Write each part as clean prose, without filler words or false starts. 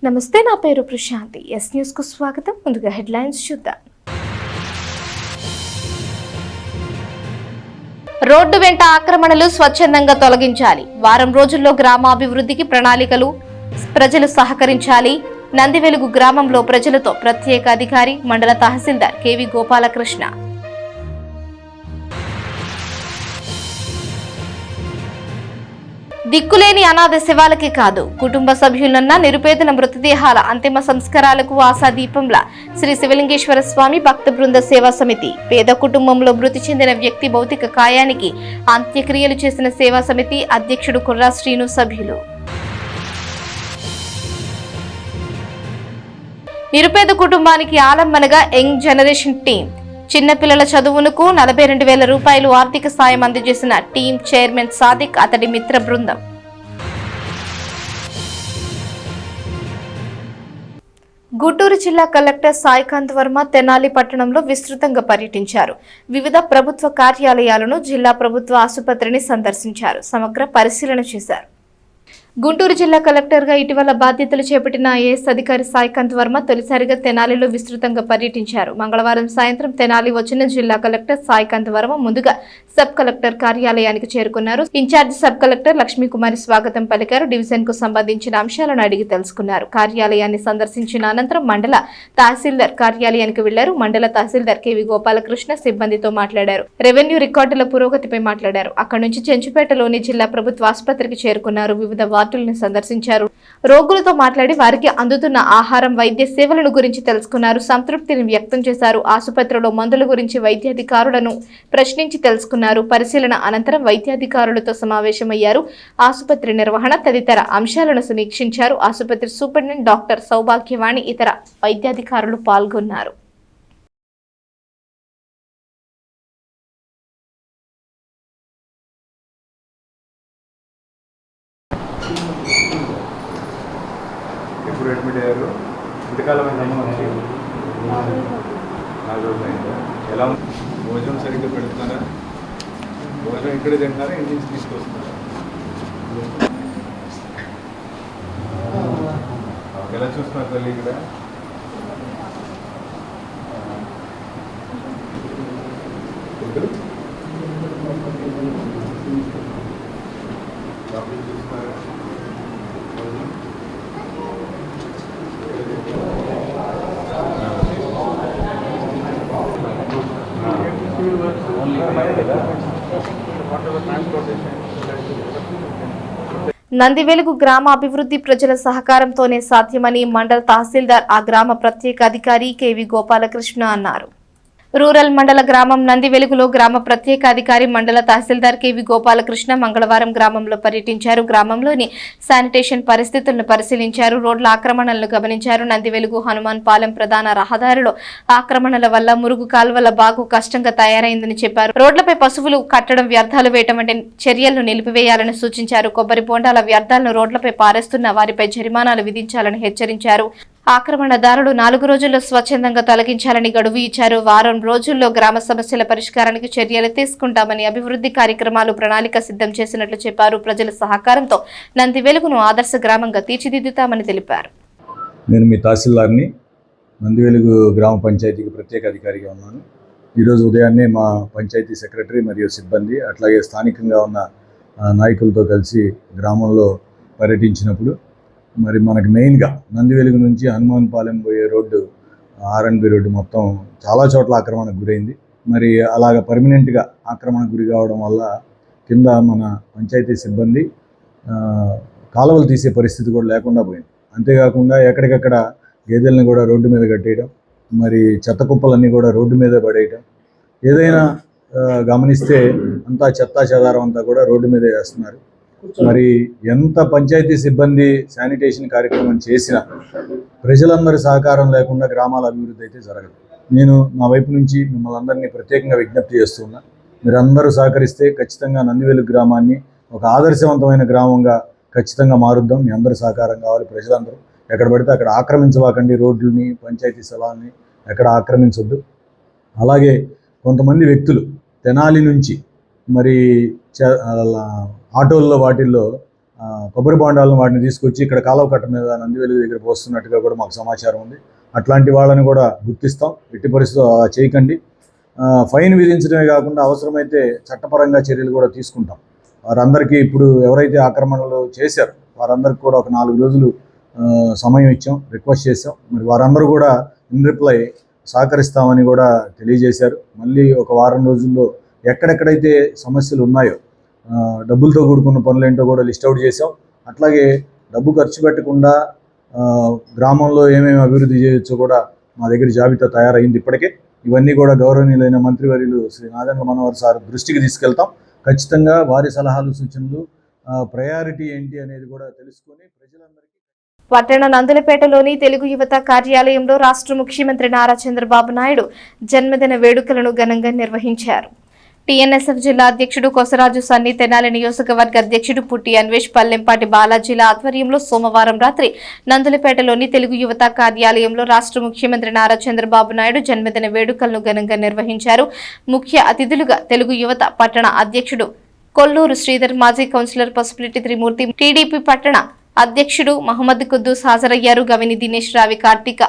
నమస్తే, నా పేరు ప్రశాంతి. ఎస్ న్యూస్ కు స్వాగతం. ముందుగా హెడ్లైన్స్ చూద్దాం. రోడ్డు వెంట ఆక్రమణలు స్వచ్ఛందంగా తొలగించాలి. వారం రోజుల్లో గ్రామాభివృద్ధికి ప్రణాళికలు. ప్రజలు సహకరించాలి. నందివెలుగు గ్రామంలో ప్రజలతో ప్రత్యేక అధికారి మండల తహసీల్దార్ కేవి గోపాలకృష్ణ. దిక్కులేని అనాథ శవాలకి కాదు, కుటుంబ సభ్యులన్న నిరుపేదల మృతదేహాల అంతిమ సంస్కారాలకు ఆశాదీపంలా శ్రీ శివలింగేశ్వర స్వామి భక్త బృంద సేవా సమితి. పేద కుటుంబంలో మృతి చెందిన వ్యక్తి భౌతిక కాయానికి అంత్యక్రియలు చేసిన సేవా సమితి అధ్యక్షుడు కుర్రా శ్రీను, సభ్యులు. నిరుపేద కుటుంబానికి ఆలంబనగా యంగ్ జనరేషన్ టీం. చిన్నపిల్లల చదువునకు 42,000 రూపాయలు ఆర్థిక సాయం అందజేసిన టీం చైర్మన్ సాదిక్, అతడి మిత్ర బృందం. గుంటూరు జిల్లా కలెక్టర్ సాయికాంత్ వర్మ తెనాలి పట్టణంలో విస్తృతంగా పర్యటించారు. వివిధ ప్రభుత్వ కార్యాలయాలను, జిల్లా ప్రభుత్వ ఆసుపత్రిని సందర్శించారు. సమగ్ర పరిశీలన చేశారు. గుంటూరు జిల్లా కలెక్టర్గా ఇటీవల బాధ్యతలు చేపట్టిన ఐఏఎస్ అధికారి సాయికాంత్ వర్మ తొలిసారిగా తెనాలిలో విస్తృతంగా పర్యటించారు. మంగళవారం సాయంత్రం తెనాలి వచ్చిన జిల్లా కలెక్టర్ సాయికాంత్ వర్మ ముందుగా సబ్ కలెక్టర్ కార్యాలయానికి చేరుకున్నారు. ఇన్ఛార్జ్ సబ్ కలెక్టర్ లక్ష్మీకుమారి స్వాగతం పలికారు. డివిజన్ కు సంబంధించిన అంశాలను అడిగి తెలుసుకున్నారు. కార్యాలయాన్ని సందర్శించిన అనంతరం మండల తహసీల్దార్ కార్యాలయానికి వెళ్లారు. మండల తహసీల్దార్ కేవి గోపాలకృష్ణ సిబ్బందితో మాట్లాడారు. రెవెన్యూ రికార్డుల పురోగతిపై మాట్లాడారు. అక్కడి నుంచి చెంచుపేటలోని జిల్లా ప్రభుత్వ ఆసుపత్రికి చేరుకున్నారు. వివిధ వార్డులను సందర్శించారు. రోగులతో మాట్లాడి వారికి అందుతున్న ఆహారం, వైద్య సేవలను గురించి తెలుసుకున్నారు. సంతృప్తిని వ్యక్తం చేశారు. ఆసుపత్రిలో మందుల గురించి వైద్యాధికారులను ప్రశ్నించి తెలుసుకున్నారు. పరిశీలన అనంతరం వైద్యాధికారులతో సమావేశమయ్యారు. ఆసుపత్రి నిర్వహణ తదితర అంశాలను సమీక్షించారు. ఆసుపత్రి సూపరింటెండెంట్ డాక్టర్ సౌభాగ్యవాణి, ఇతర వైద్యాధికారులు పాల్గొన్నారు. ఎప్పుడు అడ్మిట్ అయ్యారు? ఇంతకాలం అయిందమ్మా వచ్చి? 4 రోజులు అయిందా? ఎలా భోజనం సరిగ్గా పెడుతున్నారా? భోజనం ఇక్కడే తింటున్నారా, ఇంటి నుంచి తీసుకొస్తున్నారా? ఎలా చూస్తున్నారు తల్లి ఇక్కడ? చూస్తున్నారా? నందివెలుగు గ్రామ అభివృద్ధి ప్రజల సహకారంతోనే సాధ్యమని మండల తహసీల్దార్, ఆ గ్రామ ప్రత్యేక అధికారి కేవి గోపాలకృష్ణ అన్నారు. రూరల్ మండల గ్రామం నందివెలుగులో గ్రామ ప్రత్యేక అధికారి మండల తహసీల్దార్ కేవి గోపాలకృష్ణ మంగళవారం గ్రామంలో పర్యటించారు. గ్రామంలోని శానిటేషన్ పరిస్థితులను పరిశీలించారు. రోడ్ల ఆక్రమణలను గమనించారు. నందివెలుగు హనుమాన్ పాలెం ప్రధాన రహదారిలో ఆక్రమణల వల్ల మురుగు కాల్వల బాగు కష్టంగా తయారైందని చెప్పారు. రోడ్లపై పశువులు కట్టడం, వ్యర్థాలు వేయటం వంటి చర్యలను నిలిపివేయాలని సూచించారు. కొబ్బరి బోండాల వ్యర్థాలను రోడ్లపై పారేస్తున్న వారిపై జరిమానాలు విధించాలని హెచ్చరించారు. ఆక్రమణదారులు 4 రోజుల్లో స్వచ్ఛందంగా తొలగించాలని గడువు ఇచ్చారు. వారం రోజుల్లో గ్రామ సమస్యల పరిష్కారానికి చర్యలు తీసుకుంటామని, అభివృద్ధి కార్యక్రమాలు ప్రణాళిక సిద్ధం చేసినట్లు చెప్పారు. ప్రజల సహకారంతో నందివెలుగును ఆదర్శ గ్రామంగా తీర్చిదిద్దుతామని తెలిపారు. నేను మీ తహసీల్దార్ని, నందివెలుగు గ్రామ పంచాయతీకి ప్రత్యేక అధికారిగా ఉన్నాను. ఈరోజు ఉదయాన్నే మా పంచాయతీ సెక్రటరీ మరియు సిబ్బంది, అట్లాగే స్థానికంగా ఉన్న నాయకులతో కలిసి గ్రామంలో పర్యటించినప్పుడు మరి మనకి మెయిన్గా నందివెలుగు నుంచి హనుమాన్ పాలెం పోయే రోడ్డు, ఆర్ఎన్బి రోడ్డు మొత్తం చాలా చోట్ల ఆక్రమణకు గురైంది. మరి అలాగ పర్మనెంట్గా ఆక్రమణకు గురి కావడం వల్ల కింద మన పంచాయతీ సిబ్బంది కాలువలు తీసే పరిస్థితి కూడా లేకుండా పోయింది. అంతేకాకుండా ఎక్కడికక్కడ గేదెలను కూడా రోడ్డు మీద కట్టేయడం, మరి చెత్త కుప్పలన్నీ కూడా రోడ్డు మీద పడేయటం, ఏదైనా గమనిస్తే అంతా చెత్తా చెదారం అంతా కూడా రోడ్డు మీద వేస్తున్నారు. మరి ఎంత పంచాయతీ సిబ్బంది శానిటేషన్ కార్యక్రమం చేసినా ప్రజలందరి సహకారం లేకుండా గ్రామాల అభివృద్ధి అయితే జరగదు. నేను నా వైపు నుంచి మిమ్మల్ని అందరినీ ప్రత్యేకంగా విజ్ఞప్తి చేస్తున్నా. మీరందరూ సహకరిస్తే ఖచ్చితంగా నందివెలుగు గ్రామాన్ని ఒక ఆదర్శవంతమైన గ్రామంగా ఖచ్చితంగా మారుద్దాం. మీ అందరూ సహకారం కావాలి. ప్రజలందరూ ఎక్కడ పడితే అక్కడ ఆక్రమించవాకండి. రోడ్లని, పంచాయతీ స్థలాన్ని ఎక్కడ ఆక్రమించొద్దు. అలాగే కొంతమంది వ్యక్తులు తెనాలి నుంచి మరి ఆటోల్లో వాటిల్లో కొబ్బరి బొండాలను వాటిని తీసుకొచ్చి ఇక్కడ కాలువ కట్ట మీద నందివెలుగు దగ్గర పోస్తున్నట్టుగా కూడా మాకు సమాచారం ఉంది. అట్లాంటి వాళ్ళని కూడా గుర్తిస్తాం. ఎట్టి పరిస్థితుల్లో అలా చేయకండి. ఫైన్ విధించడమే కాకుండా అవసరమైతే చట్టపరంగా చర్యలు కూడా తీసుకుంటాం. వారందరికీ ఇప్పుడు ఎవరైతే ఆక్రమణలు చేశారో వారందరికీ కూడా ఒక 4 రోజులు సమయం ఇచ్చాం, రిక్వెస్ట్ చేసాం. మరి వారందరూ కూడా ఇన్ రిప్లై సహకరిస్తామని కూడా తెలియజేశారు. మళ్ళీ ఒక వారం రోజుల్లో ఎక్కడెక్కడైతే సమస్యలు ఉన్నాయో డబ్బులతో కూడుకున్న పనులు ఏంటో కూడా లిస్ట్ అవుట్ చేసాం. అట్లాగే డబ్బు ఖర్చు పెట్టకుండా గ్రామంలో ఏమేమి అభివృద్ధి చేయొచ్చో కూడా మా దగ్గర జాబితా తయారైంది ఇప్పటికే. ఇవన్నీ కూడా గౌరవనీయులైన మంత్రివర్యులు శ్రీ నాదెండ్ల మనోహర్ సార్ దృష్టికి తీసుకెళ్తాం. ఖచ్చితంగా వారి సలహాలు సూచనలు ప్రయారిటీ ఏంటి అనేది కూడా తెలుసుకొని ప్రజలందరికీ. పట్టణ నందులపేటలోని తెలుగు యువత కార్యాలయంలో రాష్ట్ర ముఖ్యమంత్రి నారా చంద్రబాబు నాయుడు జన్మదిన వేడుకలను ఘనంగా నిర్వహించారు. టీఎన్ఎస్ఎఫ్ జిల్లా అధ్యక్షుడు కొసరాజు సన్ని, తెనాలి నియోజకవర్గ అధ్యక్షుడు పుట్టి అన్వేష్, పల్లెంపాటి బాలాజీల ఆధ్వర్యంలో సోమవారం రాత్రి నందులపేటలోని తెలుగు యువత కార్యాలయంలో రాష్ట్ర ముఖ్యమంత్రి నారా చంద్రబాబు నాయుడు జన్మదిన వేడుకలను ఘనంగా నిర్వహించారు. ముఖ్య అతిథులుగా తెలుగు యువత పట్టణ అధ్యక్షుడు కొల్లూరు శ్రీధర్, మాజీ కౌన్సిలర్ పసుపులెట్టి త్రిమూర్తి, టీడీపీ పట్టణ అధ్యక్షుడు మహమ్మద్ కుద్దూస్ హాజరయ్యారు. గవిని దినేష్, రావి కార్తిక్,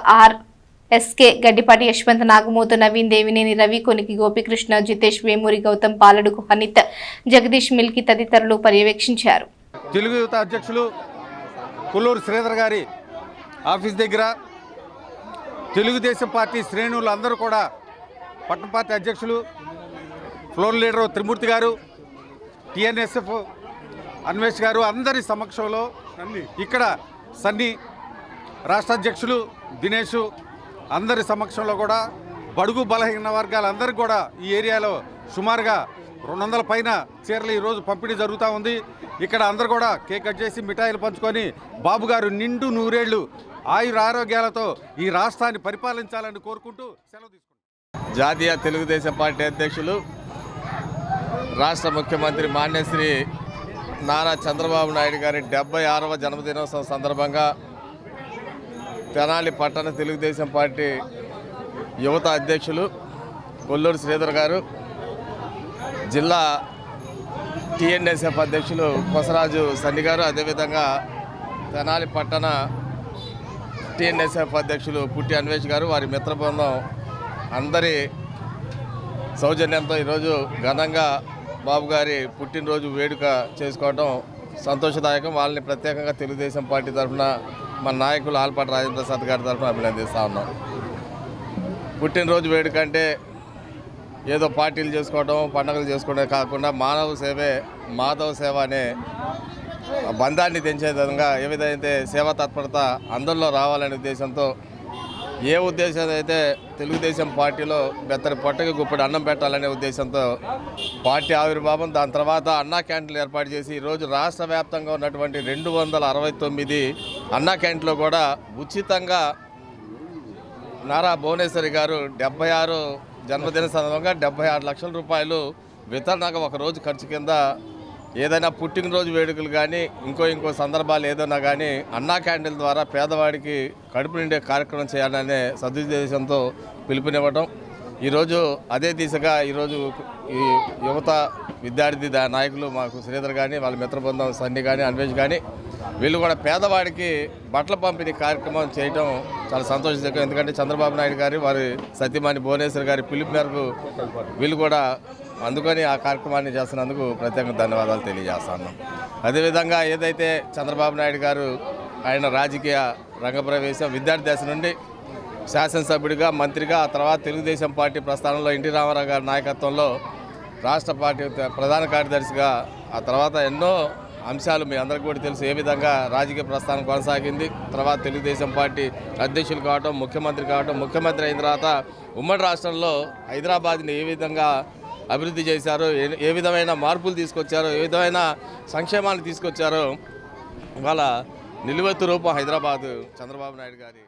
ఎస్కే, గడ్డిపాటి యశ్వంత్, నాగమూతు, నవీన్, దేవినేని రవి, కొనికి గోపికృష్ణ, జితేష్, వేమూరి గౌతమ్, పాలడుగు హనిత్, జగదీష్, మిల్కి తదితరులు పర్యవేక్షించారు. తెలుగు యువత అధ్యక్షులు కొల్లూరు శ్రీధర్ గారి ఆఫీస్ దగ్గర తెలుగుదేశం పార్టీ శ్రేణులు అందరూ కూడా పట్టణ పార్టీ అధ్యక్షులు ఫ్లోర్ లీడరు త్రిమూర్తి గారు, టీఎన్ఎస్ఎఫ్ అన్వేష్ గారు అందరి సమక్షంలో ఇక్కడ సన్నీ, రాష్ట్ర అధ్యక్షులు దినేష్ అందరి సమక్షంలో కూడా బడుగు బలహీన వర్గాలందరికీ కూడా ఈ ఏరియాలో సుమారుగా 200 పైన చీరలు ఈరోజు పంపిణీ జరుగుతూ ఉంది. ఇక్కడ అందరూ కూడా కేక్ కట్ చేసి మిఠాయిలు పంచుకొని బాబు గారు నిండు 100 ఏళ్ళు ఆయుర ఆరోగ్యాలతో ఈ రాష్ట్రాన్ని పరిపాలించాలని కోరుకుంటూ సెలవు తీసుకుంటాం. జాతీయ తెలుగుదేశం పార్టీ అధ్యక్షులు రాష్ట్ర ముఖ్యమంత్రి మాన్యశ్రీ నారా చంద్రబాబు నాయుడు గారి 76వ జన్మదినోత్సవం సందర్భంగా తెనాలి పట్టణ తెలుగుదేశం పార్టీ యువత అధ్యక్షులు కొల్లూరు శ్రీధర్ గారు, జిల్లా టీఎన్ఎస్ఎఫ్ అధ్యక్షులు కొసరాజు సన్ని గారు, అదేవిధంగా తెనాలి పట్టణ టీఎన్ఎస్ఎఫ్ అధ్యక్షులు పుట్టి అన్వేష్ గారు, వారి మిత్ర బృందం అందరి సౌజన్యంతో ఈరోజు ఘనంగా బాబు గారి పుట్టినరోజు వేడుక చేసుకోవడం సంతోషదాయకం. వాళ్ళని ప్రత్యేకంగా తెలుగుదేశం పార్టీ తరఫున మన నాయకులు ఆల్పాటి రాజేంద్ర ప్రసాద్ గారి తరఫున అభినందిస్తూ ఉన్నాం. పుట్టినరోజు వేడుక అంటే ఏదో పార్టీలు చేసుకోవడం, పండుగలు చేసుకోవడం కాకుండా మానవ సేవే మాధవ సేవ అనే బంధాన్ని తెంచే విధంగా ఏ విధంగా సేవా తత్పరత అందరిలో రావాలనే ఉద్దేశంతో, ఏ ఉద్దేశం అయితే తెలుగుదేశం పార్టీలో బెత్తడి పొట్టకి గుప్పటి అన్నం పెట్టాలనే ఉద్దేశంతో పార్టీ ఆవిర్భావం, దాని తర్వాత అన్నా క్యాంటీన్లు ఏర్పాటు చేసి ఈరోజు రాష్ట్ర వ్యాప్తంగా ఉన్నటువంటి 269 అన్నా క్యాంటీన్లో కూడా ఉచితంగా నారా భువనేశ్వరి గారు 76 జన్మదిన సందర్భంగా 76 లక్షల రూపాయలు వితరణగా ఒకరోజు ఖర్చు కింద ఏదైనా పుట్టినరోజు వేడుకలు కానీ ఇంకో సందర్భాలు ఏదైనా కానీ అన్నా క్యాంటీన్ల ద్వారా పేదవాడికి కడుపు నిండే కార్యక్రమం చేయాలనే సదుద్దేశంతో పిలుపునివ్వడం. ఈరోజు అదే దిశగా ఈరోజు ఈ యువత విద్యార్థి నాయకులు మాకు శ్రీధర్ కానీ వాళ్ళ మిత్ర బృందం సన్ని కానీ అన్వేష్ కానీ వీళ్ళు కూడా పేదవాడికి బట్టల పంపిణీ కార్యక్రమం చేయడం చాలా సంతోషకరం. ఎందుకంటే చంద్రబాబు నాయుడు గారి వారి సతీమణి భువనేశ్వర్ గారి పిలుపు మేరకు వీళ్ళు కూడా అందుకని ఆ కార్యక్రమాన్ని చేస్తున్నందుకు ప్రత్యేకంగా ధన్యవాదాలు తెలియజేస్తాను. అదేవిధంగా ఏదైతే చంద్రబాబు నాయుడు గారు ఆయన రాజకీయ రంగప్రవేశం విద్యార్థి దశ నుండి శాసనసభ్యుడిగా, మంత్రిగా, ఆ తర్వాత తెలుగుదేశం పార్టీ ప్రస్థానంలో ఎన్టీ రామారావు గారి నాయకత్వంలో రాష్ట్ర పార్టీ ప్రధాన కార్యదర్శిగా, ఆ తర్వాత ఎన్నో అంశాలు మీ అందరికీ కూడా తెలుసు ఏ విధంగా రాజకీయ ప్రస్థానం కొనసాగింది. తర్వాత తెలుగుదేశం పార్టీ అధ్యక్షులు కావటం, ముఖ్యమంత్రి అయిన తర్వాత ఉమ్మడి రాష్ట్రంలో హైదరాబాద్ని ఏ విధంగా అభివృద్ధి చేశారో, ఏ విధమైన మార్పులు తీసుకొచ్చారో, ఏ విధమైన సంక్షేమాన్ని తీసుకొచ్చారో ఇవాళ నిలువెత్తు రూపం హైదరాబాద్ చంద్రబాబు నాయుడు గారి.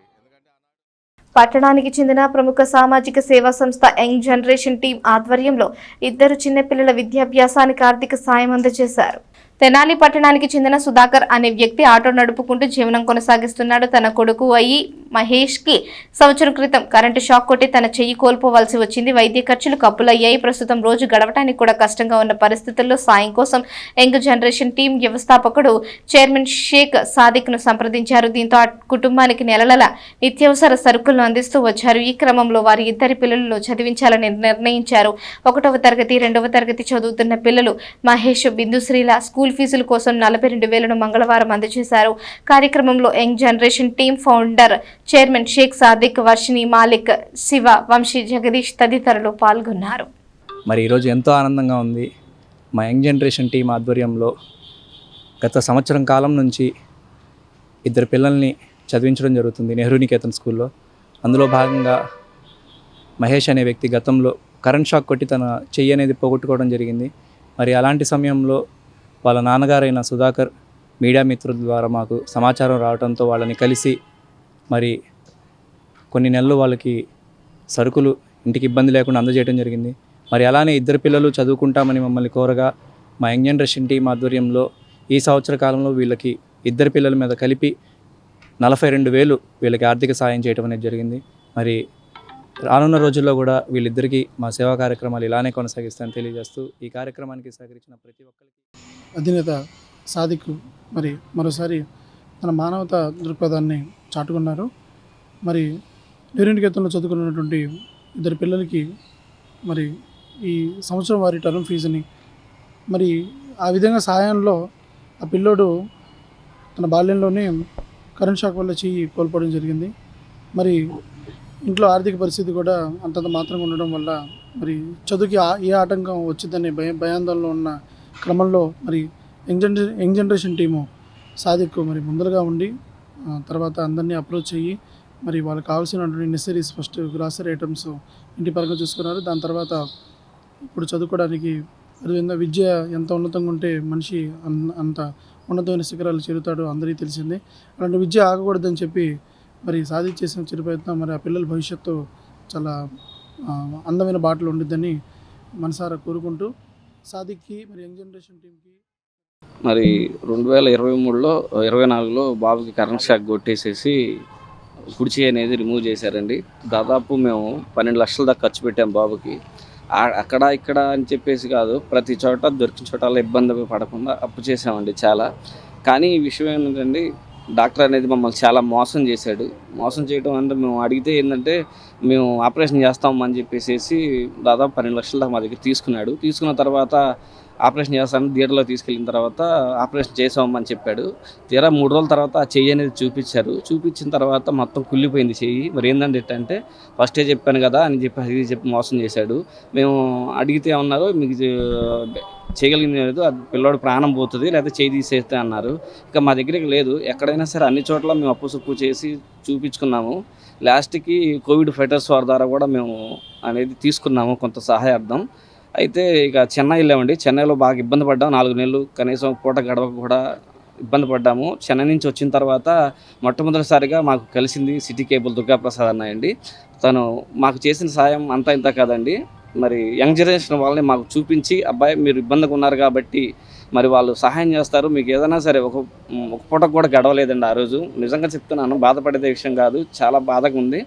పట్టణానికి చెందిన ప్రముఖ సామాజిక సేవా సంస్థ యంగ్ జనరేషన్ టీం ఆధ్వర్యంలో 2 చిన్నపిల్లల విద్యాభ్యాసానికి ఆర్థిక సాయం అందజేశారు. తెనాలి పట్టణానికి చెందిన సుధాకర్ అనే వ్యక్తి ఆటో నడుపుకుంటూ జీవనం కొనసాగిస్తున్నాడు. తన కొడుకు అయ్యి మహేష్కి సంవత్సరం క్రితం కరెంటు షాక్ కొట్టి తన చెయ్యి కోల్పోవలసి వచ్చింది. వైద్య ఖర్చులు కప్పులయ్యాయి. ప్రస్తుతం రోజు గడవటానికి కూడా కష్టంగా ఉన్న పరిస్థితుల్లో సాయం కోసం యంగ్ జనరేషన్ టీం వ్యవస్థాపకుడు చైర్మన్ షేక్ సాదిక్ ను సంప్రదించారు. దీంతో ఆ కుటుంబానికి నెలల నిత్యావసర సరుకులను అందిస్తూ వచ్చారు. ఈ క్రమంలో వారి ఇద్దరి పిల్లలను చదివించాలని నిర్ణయించారు. 1వ తరగతి 2వ తరగతి చదువుతున్న పిల్లలు మహేష్, బిందుశ్రీల స్కూల్ ఫీజుల కోసం 42,000ను మంగళవారం అందజేశారు. కార్యక్రమంలో young generation team founder chairman Shaik Sadiq, Varshini, Malik, Shiva, Vamsi, Jagadish తదితరులు పాల్గొన్నారు. మరి ఈరోజు ఎంతో ఆనందంగా ఉంది. మా యంగ్ జనరేషన్ టీం ఆధ్వర్యంలో గత సంవత్సరం కాలం నుంచి 2 పిల్లల్ని చదివించడం జరుగుతుంది నెహ్రూ నికేతన్ స్కూల్లో. అందులో భాగంగా మహేష్ అనే వ్యక్తి గతంలో కరెంట్ షాక్ కొట్టి తన చెయ్యి అనేది పోగొట్టుకోవడం జరిగింది. మరి అలాంటి సమయంలో వాళ్ళ నాన్నగారైన సుధాకర్ మీడియా మిత్రుల ద్వారా మాకు సమాచారం రావడంతో వాళ్ళని కలిసి మరి కొన్ని నెలలు వాళ్ళకి సరుకులు ఇంటికి ఇబ్బంది లేకుండా అందజేయడం జరిగింది. మరి అలానే 2 పిల్లలు చదువుకుంటామని మమ్మల్ని కోరగా మా యంగ్ జనరేషన్ టీం ఆధ్వర్యంలో ఈ సంవత్సర కాలంలో వీళ్ళకి 2 పిల్లల మీద కలిపి 42,000 వీళ్ళకి ఆర్థిక సాయం చేయడం అనేది జరిగింది. మరి రానున్న రోజుల్లో కూడా వీళ్ళిద్దరికీ మా సేవా కార్యక్రమాలు ఇలానే కొనసాగిస్తానని తెలియజేస్తూ ఈ కార్యక్రమానికి సహకరించిన ప్రతి ఒక్కరికి అధినేత సాదిక్ మరి మరోసారి తన మానవతా దృక్పథాన్ని చాటుకున్నారు. మరి నెహ్రూ నికేతన్లో చదువుకున్నటువంటి 2 పిల్లలకి మరి ఈ సంవత్సరం వారి టర్మ్ ఫీజుని మరి ఆ విధంగా సహాయంలో ఆ పిల్లోడు తన బాల్యంలోనే కరెంట్ షాక్ వల్ల చెయ్యి కోల్పోవడం జరిగింది. మరి ఇంట్లో ఆర్థిక పరిస్థితి కూడా అంతంత మాత్రంగా ఉండడం వల్ల మరి చదువుకి ఏ ఆటంకం వచ్చిందనే భయాందోళనలో ఉన్న క్రమంలో మరి యంగ్ జనరేషన్ టీము సాదిక్ మరి ముందరగా ఉండి తర్వాత అందరినీ అప్రోచ్ అయ్యి మరి వాళ్ళకి కావాల్సినటువంటి నెసరీస్ ఫస్ట్ గ్రాసరీ ఐటమ్స్ ఇంటి పరంగా చూసుకున్నారు. దాని తర్వాత ఇప్పుడు చదువుకోవడానికి అదేవిధంగా విద్య ఎంత ఉన్నతంగా ఉంటే మనిషి అంత ఉన్నతమైన శిఖరాలు చేరుతాడో అందరికీ తెలిసిందే. అలాంటి విద్య ఆగకూడదని చెప్పి మరి సాదిక్ చేసిన చిరు ప్రయత్నం మరి ఆ పిల్లల భవిష్యత్తు చాలా అందమైన బాటలు ఉండిద్దని మనసారా కోరుకుంటూ సాదిక్కి మరి యంగ్ జనరేషన్ టీంకి మరి 2023లో 24లో బాబుకి కరెంట్ షాక్ కొట్టేసేసి కుడిచి అనేది రిమూవ్ చేశారండి. దాదాపు మేము 12 లక్షల దాకా ఖర్చు పెట్టాం బాబుకి. అక్కడ ఇక్కడ అని చెప్పేసి కాదు, ప్రతి చోట దొరికిన చోట ఇబ్బంది పడకుండా అప్పు చేసామండి చాలా. కానీ ఈ విషయం ఏంటంటే డాక్టర్ అనేది మమ్మల్ని చాలా మోసం చేశాడు. మోసం చేయడం అంటే మేము అడిగితే ఏంటంటే మేము ఆపరేషన్ చేస్తామని చెప్పేసి దాదాపు 12 లక్షల దాకా మా దగ్గర తీసుకున్నాడు. తీసుకున్న తర్వాత ఆపరేషన్ చేస్తామని థియేటర్లో తీసుకెళ్ళిన తర్వాత ఆపరేషన్ చేసామని చెప్పాడు. తీరా 3 రోజుల తర్వాత ఆ చెయ్యి అనేది చూపించారు. చూపించిన తర్వాత మొత్తం కుళ్ళిపోయింది చెయ్యి. మరి ఏంటంటే అంటే ఫస్టే చెప్పాను కదా అని చెప్పి మోసం చేశాడు. మేము అడిగితే ఏమన్నారు, మీకు చేయగలిగింది లేదు, అది పిల్లోడు ప్రాణం పోతుంది లేకపోతే చేయి తీసేస్తే అన్నారు. ఇక మా దగ్గరికి లేదు. ఎక్కడైనా సరే అన్ని చోట్ల మేము అప్పు సుప్పు చేసి చూపించుకున్నాము. లాస్ట్కి కోవిడ్ ఫైటర్స్ వారి ద్వారా కూడా మేము అనేది తీసుకున్నాము కొంత సహాయార్థం. అయితే ఇక చెన్నై వెళ్ళామండి. చెన్నైలో బాగా ఇబ్బంది పడ్డాము. 4 నెలలు కనీసం పూట గడవకు కూడా ఇబ్బంది పడ్డాము. చెన్నై నుంచి వచ్చిన తర్వాత మొట్టమొదటిసారిగా మాకు కలిసింది సిటీ కేబుల్ దుర్గాప్రసాద్ అన్నాయండి. తను మాకు చేసిన సాయం అంతా ఇంత కాదండి. మరి యంగ్ జనరేషన్ వాళ్ళని మాకు చూపించి, అబ్బాయి మీరు ఇబ్బందిగా ఉన్నారు కాబట్టి మరి వాళ్ళు సహాయం చేస్తారు, మీకు ఏదైనా సరే ఒక పూటకు కూడా గడవలేదండి ఆ రోజు. నిజంగా చెప్తున్నాను, బాధపడేదే విషయం కాదు, చాలా బాధగా ఉంది.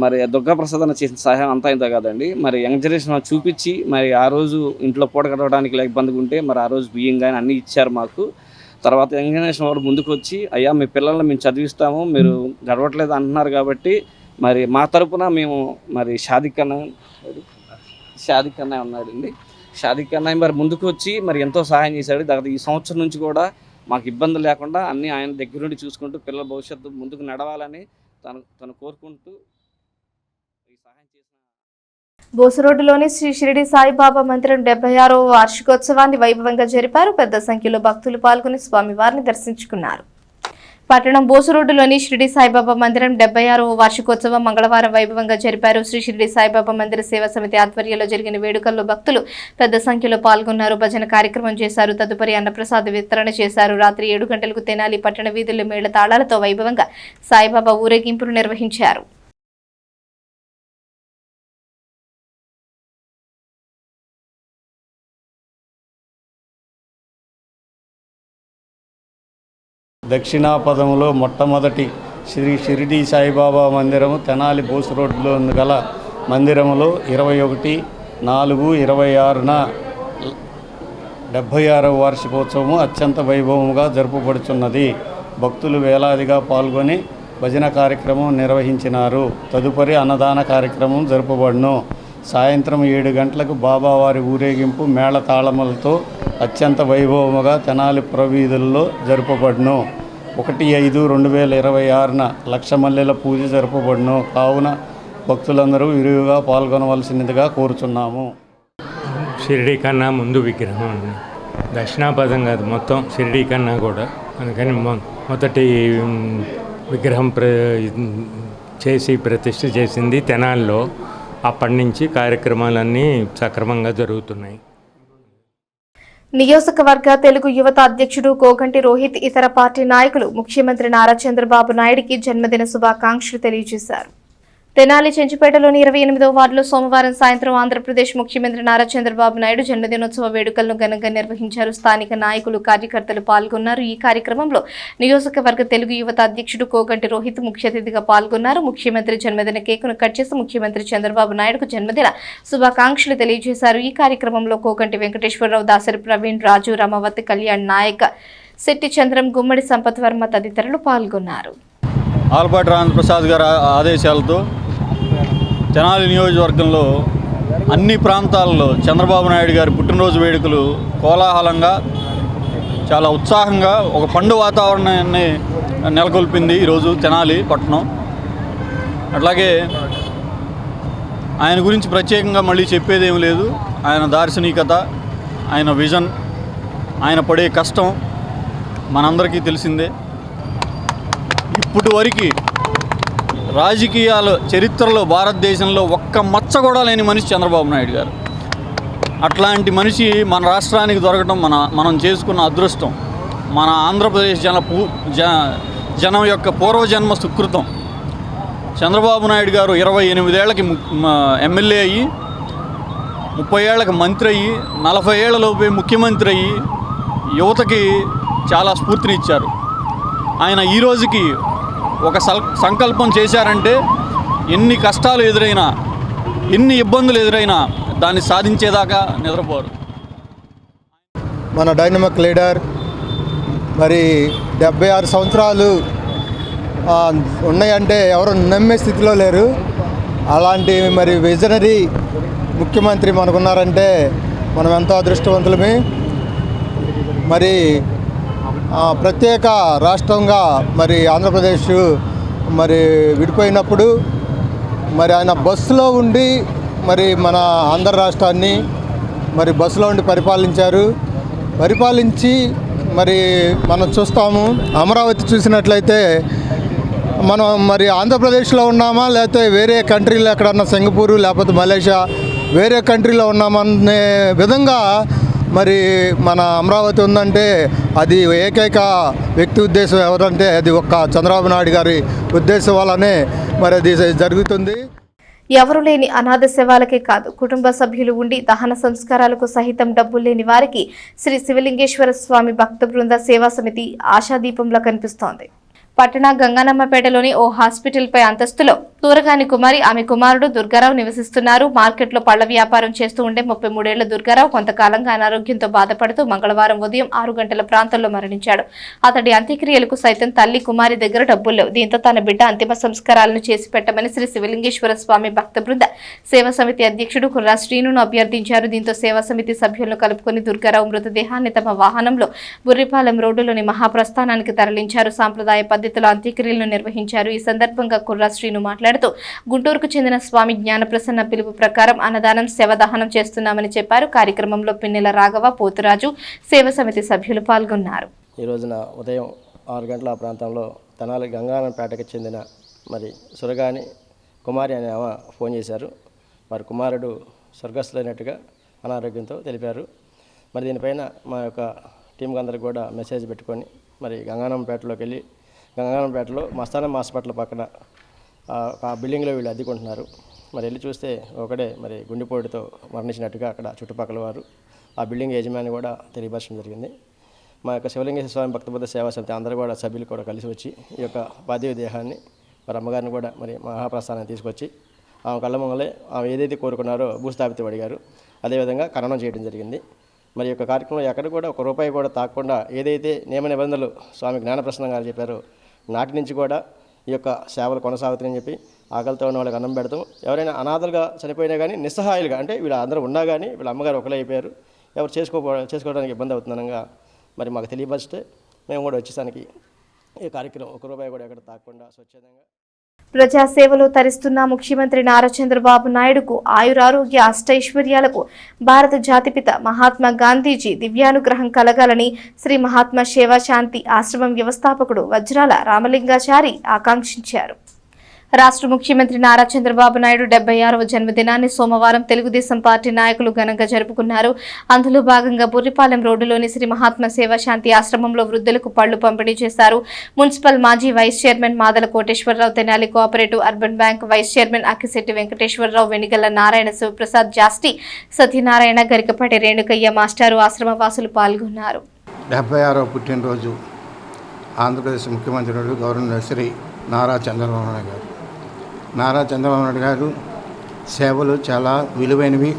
మరి దుర్గాప్రసాద్ అన్న చేసిన సహాయం అంతా ఇంత కాదండి. మరి యంగ్ జనరేషన్ చూపించి మరి ఆ రోజు ఇంట్లో పూట గడవడానికి ఇబ్బందిగా ఉంటే మరి ఆ రోజు బియ్యం కానీ అన్నీ ఇచ్చారు మాకు. తర్వాత యంగ్ జనరేషన్ వారు ముందుకు వచ్చి, అయ్యా మీ పిల్లల్ని మేము చదివిస్తాము, మీరు గడవట్లేదు అంటున్నారు కాబట్టి మరి మా తరపున మేము మరి షాదిక్ అన్నయ్య ఉన్నాడండి. షాదిక్ అన్నయ్య మరి ముందుకు వచ్చి మరి ఎంతో సహాయం చేశాడు. దాదాపు ఈ సంవత్సరం నుంచి కూడా మాకు ఇబ్బంది లేకుండా అన్నీ ఆయన దగ్గర నుండి చూసుకుంటూ పిల్లల భవిష్యత్తు ముందుకు నడవాలని తను కోరుకుంటూ ఈ సహాయం చేసిన బోసురోడ్డులోని శ్రీ షిరిడి సాయిబాబా మందిరం 76వ వార్షికోత్సవాన్ని వైభవంగా జరిపారు. పెద్ద సంఖ్యలో భక్తులు పాల్గొని స్వామివారిని దర్శించుకున్నారు. పట్టణం బోసురోడ్డులోని షిరిడి సాయిబాబా మందిరం 76వ వార్షికోత్సవం మంగళవారం వైభవంగా జరిపారు. శ్రీ షిరిడి సాయిబాబా మందిర సేవా సమితి ఆధ్వర్యంలో జరిగిన వేడుకల్లో భక్తులు పెద్ద సంఖ్యలో పాల్గొన్నారు. భజన కార్యక్రమం చేశారు. తదుపరి అన్నప్రసాద వితరణ చేశారు. రాత్రి 7 గంటలకు తెనాలి పట్టణ వీధుల్లో మేళ తాళాలతో వైభవంగా సాయిబాబా ఊరేగింపును నిర్వహించారు. దక్షిణాపదంలో మొట్టమొదటి శ్రీ షిరిడి సాయిబాబా మందిరము తెనాలి బోస్ రోడ్లో గల మందిరములో 21/4/26న 76వ వార్షికోత్సవము అత్యంత వైభవముగా జరుపబడుచున్నది. భక్తులు వేలాదిగా పాల్గొని భజన కార్యక్రమం నిర్వహించినారు. తదుపరి అన్నదాన కార్యక్రమం జరుపబడును. సాయంత్రం 7 గంటలకు బాబావారి ఊరేగింపు మేళతాళములతో అత్యంత వైభవముగా తెనాలి పురవీధుల్లో జరుపబడును. 1/5/2026న లక్ష మల్లెల పూజ జరుపబడును. కావున భక్తులందరూ విరివిగా పాల్గొనవలసినదిగా కోరుచున్నాము. షిరిడి కన్నా ముందు విగ్రహం అండి, దక్షిణాపథం కాదు, మొత్తం షిరిడి కన్నా కూడా. అందుకని మొదటి విగ్రహం చేసి ప్రతిష్ఠ చేసింది తెనాలిలో. అప్పటి నుంచి కార్యక్రమాలన్నీ సక్రమంగా జరుగుతున్నాయి. నియోజకవర్గ తెలుగు యువత అధ్యక్షుడు కోగంటి రోహిత్ ఇతర పార్టీ నాయకులు ముఖ్యమంత్రి నారా చంద్రబాబు నాయుడికి జన్మదిన శుభాకాంక్షలు తెలియజేశారు. తెనాలి చెంచుపేటలోని 28వ వార్డులో సోమవారం సాయంత్రం ఆంధ్రప్రదేశ్ ముఖ్యమంత్రి నారా చంద్రబాబు నాయుడు జన్మదినోత్సవ వేడుకలను ఘనంగా నిర్వహించారు. స్థానిక నాయకులు, కార్యకర్తలు పాల్గొన్నారు. ఈ కార్యక్రమంలో నియోజకవర్గ తెలుగు యువత అధ్యక్షుడు కోగంటి రోహిత్ ముఖ్య అతిథిగా పాల్గొన్నారు. ముఖ్యమంత్రి జన్మదిన కేకును కట్ చేసి ముఖ్యమంత్రి చంద్రబాబు నాయుడుకు జన్మదిన శుభాకాంక్షలు తెలియజేశారు. ఈ కార్యక్రమంలో కోగంటి వెంకటేశ్వరరావు, దాసరి ప్రవీణ్, రాజు, రమవతి, కళ్యాణ్ నాయక్, శెట్టి చంద్రం, గుమ్మడి సంపత్ వర్మ తదితరులు పాల్గొన్నారు. ఆలపాటి రామప్రసాద్ గారి ఆదేశాలతో తెనాలి నియోజకవర్గంలో అన్ని ప్రాంతాల్లో చంద్రబాబు నాయుడు గారి పుట్టినరోజు వేడుకలు కోలాహలంగా, చాలా ఉత్సాహంగా ఒక పండుగ వాతావరణాన్ని నెలకొల్పింది ఈరోజు తెనాలి పట్టణం. అట్లాగే ఆయన గురించి ప్రత్యేకంగా మళ్ళీ చెప్పేదేం లేదు. ఆయన దార్శనికత, ఆయన విజన్, ఆయన పడే కష్టం మనందరికీ తెలిసిందే. ఇప్పటి వరకు రాజకీయాల చరిత్రలో భారతదేశంలో ఒక్క మచ్చ కూడా లేని మనిషి చంద్రబాబు నాయుడు గారు. అట్లాంటి మనిషి మన రాష్ట్రానికి దొరకడం మనం చేసుకున్న అదృష్టం. మన ఆంధ్రప్రదేశ్ జనం యొక్క పూర్వజన్మ సుకృతం. చంద్రబాబు నాయుడు గారు 28 ఏళ్ళకి ఎమ్మెల్యే అయ్యి, 30 ఏళ్ళకి మంత్రి అయ్యి, 40 ఏళ్లలోపే ముఖ్యమంత్రి అయ్యి యువతకి చాలా స్ఫూర్తినిచ్చారు. ఆయన ఈ రోజుకి ఒక సంకల్పం చేశారంటే ఎన్ని కష్టాలు ఎదురైనా, ఎన్ని ఇబ్బందులు ఎదురైనా దాన్ని సాధించేదాకా నిద్రపోరు. మన డైనమిక్ లీడర్, మరి 76 సంవత్సరాలు ఉన్నాయంటే ఎవరు నమ్మే స్థితిలో లేరు. అలాంటి మరి విజనరీ ముఖ్యమంత్రి మనకున్నారంటే మనం ఎంతో అదృష్టవంతులమే. మరి ప్రత్యేక రాష్ట్రంగా మరి ఆంధ్రప్రదేశ్ మరి విడిపోయినప్పుడు మరి ఆయన బస్సులో ఉండి మరి మన ఆంధ్ర రాష్ట్రాన్ని మరి బస్సులో ఉండి పరిపాలించి మరి మనం చూస్తాము. అమరావతి చూసినట్లయితే మనం మరి ఆంధ్రప్రదేశ్లో ఉన్నామా, లేకపోతే వేరే కంట్రీలో ఎక్కడన్నా సింగపూరు లేకపోతే మలేషియా వేరే కంట్రీలో ఉన్నామనే విధంగా మరి మన అమరావతి ఉందంటే అది ఏకైక వ్యక్తి ఉద్దేశం ఎవరంటే అది ఒక్క చంద్రబాబు నాయుడు గారి ఉద్దేశం వల్లనే మరి అది జరుగుతుంది. ఎవరు లేని అనాథ శవాలకే కాదు, కుటుంబ సభ్యులు ఉండి దహన సంస్కారాలకు సహితం డబ్బులు లేని వారికి శ్రీ శివలింగేశ్వర స్వామి భక్త బృంద సేవా సమితి ఆశాదీపంలో కనిపిస్తోంది. పట్టణ గంగానమ్మపేటలోని ఓ హాస్పిటల్పై అంతస్తులో తూరగాని కుమారి, ఆమె కుమారుడు దుర్గారావు నివసిస్తున్నారు. మార్కెట్లో పళ్ల వ్యాపారం చేస్తూ ఉండే 33 ఏళ్ల దుర్గారావు కొంతకాలంగా అనారోగ్యంతో బాధపడుతూ మంగళవారం ఉదయం 6 గంటల ప్రాంతంలో మరణించాడు. అతడి అంత్యక్రియలకు సైతం తల్లి, కుమారి దగ్గర డబ్బులు లేవు. దీంతో తన బిడ్డ అంతిమ సంస్కారాలను చేసి పెట్టమని శ్రీ శివలింగేశ్వర స్వామి భక్త బృంద సేవా సమితి అధ్యక్షుడు కుర్రా శ్రీనును అభ్యర్థించారు. దీంతో సేవా సమితి సభ్యులను కలుపుకొని దుర్గారావు మృతదేహాన్ని తమ వాహనంలో బుర్రిపాలెం రోడ్డులోని మహాప్రస్థానానికి తరలించారు. సాంప్రదాయ పద్ధతిలో అంత్యక్రియలను నిర్వహించారు. ఈ సందర్భంగా కుర్రా శ్రీను మాట్లాడుతూ గుంటూరుకు చెందిన స్వామి జ్ఞానప్రసన్న పిలుపు ప్రకారం అన్నదానం, శవదహనం చేస్తున్నామని చెప్పారు. కార్యక్రమంలో పిన్నెల రాఘవ, పోతురాజు, సేవ సమితి సభ్యులు పాల్గొన్నారు. ఈ రోజున ఉదయం 6 గంటల ప్రాంతంలో తెనాలి గంగానమ్మపేటకు చెందిన మరి సురగాని కుమారి అనే ఆమె ఫోన్ చేశారు. వారి కుమారుడు స్వర్గస్థులైనట్టుగా అనారోగ్యంతో తెలిపారు. మరి దీనిపైన మా యొక్క టీంకి అందరికి కూడా మెసేజ్ పెట్టుకొని మరి గంగానమ్మపేటలోకి వెళ్ళి, గంగానమ్మపేటలో మస్తానం హాస్పిటల్ పక్కన ఆ బిల్డింగ్లో వీళ్ళు అద్దెకుంటున్నారు. మరి వెళ్ళి చూస్తే ఒకడే మరి గుండెపోటుతో మరణించినట్టుగా అక్కడ చుట్టుపక్కల వారు, ఆ బిల్డింగ్ యజమాని కూడా తెలియపరచడం జరిగింది. మా యొక్క శివలింగేశ్వర స్వామి భక్తబుద్ధ సేవా సమితి అందరూ కూడా సభ్యులు కూడా కలిసి వచ్చి ఈ యొక్క పార్థివ దేహాన్ని మరి అమ్మగారిని కూడా మరి మహాప్రస్థానాన్ని తీసుకొచ్చి ఆమె కళ్ళ ముంగలే ఆమె ఏదైతే కోరుకున్నారో భూస్థాపితం అడిగారు, అదేవిధంగా ఖననం చేయడం జరిగింది. మరి యొక్క కార్యక్రమంలో ఎక్కడ కూడా ఒక రూపాయి కూడా తాకుండా ఏదైతే నియమ నిబంధనలు స్వామి జ్ఞానప్రసన్న గారు చెప్పారో నాటి నుంచి కూడా ఈ యొక్క సేవలు కొనసాగుతాయని చెప్పి ఆకలితో ఉన్న వాళ్ళకి అన్నం పెడతాం. ఎవరైనా అనాథలుగా చనిపోయినా కానీ నిస్సహాయులుగా అంటే వీళ్ళ అందరూ ఉన్నా కానీ వీళ్ళ అమ్మగారు ఒకలే అయిపోయారు, ఎవరు చేసుకోవడానికి ఇబ్బంది అవుతుందనగా మరి మాకు తెలియపరిస్తే మేము కూడా వచ్చేసానికి ఈ కార్యక్రమం ఒక రూపాయి కూడా ఎక్కడ తాకుండా స్వచ్ఛందంగా ప్రజాసేవలో తరిస్తున్న ముఖ్యమంత్రి నారా చంద్రబాబు నాయుడుకు ఆయురారోగ్య అష్టైశ్వర్యాలకు భారత జాతిపిత మహాత్మా గాంధీజీ దివ్యానుగ్రహం కలగాలని శ్రీ మహాత్మా సేవా శాంతి ఆశ్రమం వ్యవస్థాపకుడు వజ్రాల రామలింగాచారి ఆకాంక్షించారు. రాష్ట్ర ముఖ్యమంత్రి నారా చంద్రబాబు నాయుడు 76వ జన్మదినాన్ని సోమవారం తెలుగుదేశం పార్టీ నాయకులు ఘనంగా జరుపుకున్నారు. అందులో భాగంగా బుర్రిపాలెం రోడ్డులోని శ్రీ మహాత్మా సేవా శాంతి ఆశ్రమంలో వృద్ధులకు పళ్లు పంపిణీ చేశారు. మున్సిపల్ మాజీ vice chairman Madala Koteswararao, Tenali cooperative urban bank vice chairman Akkisetti Venkateswararao, Venigalla Narayana, Sivaprasad, Jasti Satyanarayana, Garikapati Renukayya మాస్టారు, ఆశ్రమవాసులు పాల్గొన్నారు. 76వ పుట్టినరోజు ఆంధ్రప్రదేశ్ ముఖ్యమంత్రి గవర్నర్ శ్రీ నారా చంద్రబాబు నాయుడు గారు. నారా చంద్రబాబు నాయుడు గారు సేవలు చాలా విలువైనవి.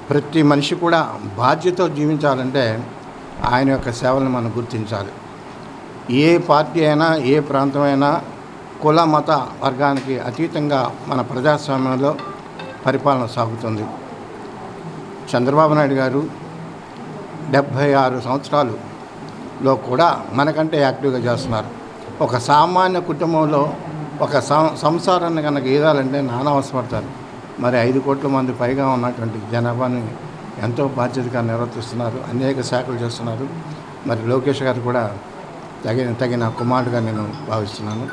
ప్రతి మనిషి కూడా బాధ్యతతో జీవించాలంటే ఆయన యొక్క సేవలను మనం గుర్తించాలి. ఏ పార్టీ అయినా ఏ ప్రాంతమైనా కుల మత వర్గానికి అతీతంగా మన ప్రజాస్వామ్యంలో పరిపాలన సాగుతుంది. చంద్రబాబు నాయుడు గారు 76 సంవత్సరాలులో కూడా మనకంటే యాక్టివ్గా చేస్తున్నారు. ఒక సామాన్య కుటుంబంలో ఒక సంసారాన్ని కనుక ఈదాలంటే నానా అవసరపడతారు. మరి 5 కోట్ల మంది పైగా ఉన్నటువంటి జనాభాని ఎంతో బాధ్యతగా నిర్వర్తిస్తున్నారు, అనేక శాఖలు చేస్తున్నారు. మరి లోకేష్ గారు కూడా తగిన కుమారుడుగా నేను భావిస్తున్నాను.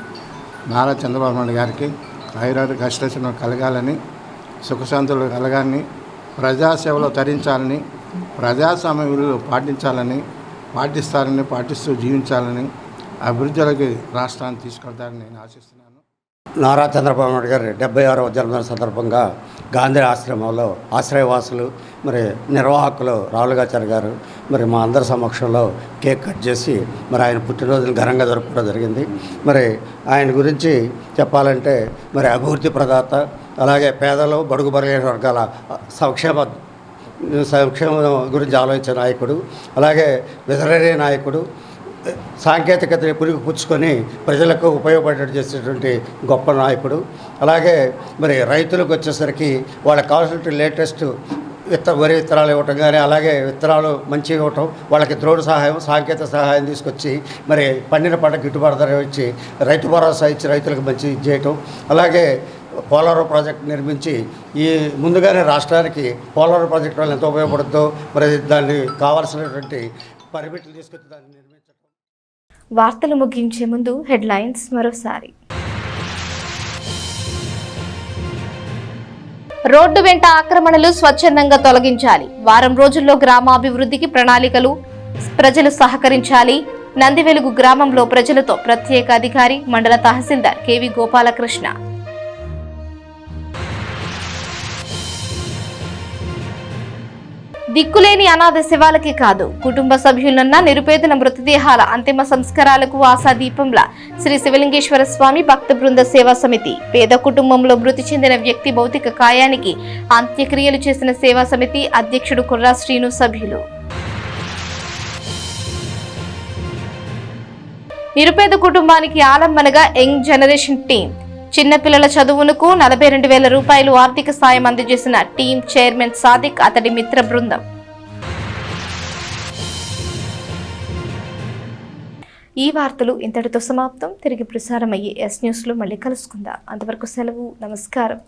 నారా చంద్రబాబు నాయుడు గారికి ఆయురారోగ్య అష్టైశ్వర్యం కలగాలని, సుఖశాంతులు కలగాలని, ప్రజాసేవలో తరించాలని, ప్రజాస్వామ్య విలువలు పాటిస్తూ జీవించాలని, అభివృద్ధిలోకి రాష్ట్రాన్ని తీసుకెళ్తారని నేను ఆశిస్తున్నాను. నారా చంద్రబాబు నాయుడు గారి 76వ జన్మదిన సందర్భంగా గాంధీ ఆశ్రమంలో ఆశ్రయవాసులు మరి నిర్వాహకులు రావులుగాచారి గారు మరి మా అందరి సమక్షంలో కేక్ కట్ చేసి మరి ఆయన పుట్టినరోజులు ఘనంగా జరుపుకోవడం జరిగింది. మరి ఆయన గురించి చెప్పాలంటే మరి అభివృద్ధి ప్రదాత, అలాగే పేదలు బడుగు బలహీన వర్గాల సంక్షేమం గురించి ఆలోచించే నాయకుడు, అలాగే విజనరీ నాయకుడు, సాంకేతికతని పురుగు పుచ్చుకొని ప్రజలకు ఉపయోగపడేటట్టు చేసేటువంటి గొప్ప నాయకుడు. అలాగే మరి రైతులకు వచ్చేసరికి వాళ్ళకి కావాల్సిన లేటెస్ట్ వరి విత్తనాలు ఇవ్వటం కానీ, అలాగే విత్తనాలు మంచిగా ఇవ్వటం, వాళ్ళకి డ్రోన్ సహాయం, సాంకేతిక సహాయం తీసుకొచ్చి మరి పండిన పంట గిట్టుబాటు ధర ఇచ్చి రైతు భరోసా ఇచ్చి రైతులకు మంచి చేయటం. అలాగే పోలవరం ప్రాజెక్టు నిర్మించి ఈ ముందుగానే రాష్ట్రానికి పోలవరం ప్రాజెక్టు వల్ల ఎంత ఉపయోగపడుతుందో మరి దాన్ని కావాల్సినటువంటి పర్మిట్లు తీసుకొచ్చి దాన్ని నిర్మించడం. వార్తలు ముగించే ముందు హెడ్లైన్స్ మరోసారి. రోడ్డు వెంట ఆక్రమణలు స్వచ్ఛందంగా తొలగించాలి. వారం రోజుల్లో గ్రామాభివృద్ధికి ప్రణాళికలు, ప్రజలు సహకరించాలి. నందివెలుగు గ్రామంలో ప్రజలతో ప్రత్యేక అధికారి, మండల తహసీల్దార్ కెవి గోపాలకృష్ణ. దిక్కులేని అనాథ శవాలకి కాదు, కుటుంబ సభ్యులన్న నిరుపేదల మృతదేహాల అంతిమ సంస్కారాలకు ఆశాదీపంలా శ్రీ శివలింగేశ్వర స్వామి భక్త బృంద సేవా సమితి. పేద కుటుంబంలో మృతి చెందిన వ్యక్తి భౌతిక కాయానికి అంత్యక్రియలు చేసిన సేవా సమితి అధ్యక్షుడు కుర్రా శ్రీను, సభ్యులు. నిరుపేద కుటుంబానికి ఆలంబనగా యంగ్ జనరేషన్ టీం. చిన్నపిల్లల చదువునకు 42,000 రూపాయలు ఆర్థిక సాయం అందజేసిన టీం చైర్మన్ సాదిక్, అతడి మిత్ర బృందం. ఈ వార్తలు ఇంతటితో సమాప్తం. తిరిగి ప్రసారమయ్యే ఎస్ న్యూస్లో మళ్ళీ కలుసుకుందాం. అంతవరకు సెలవు. నమస్కారం.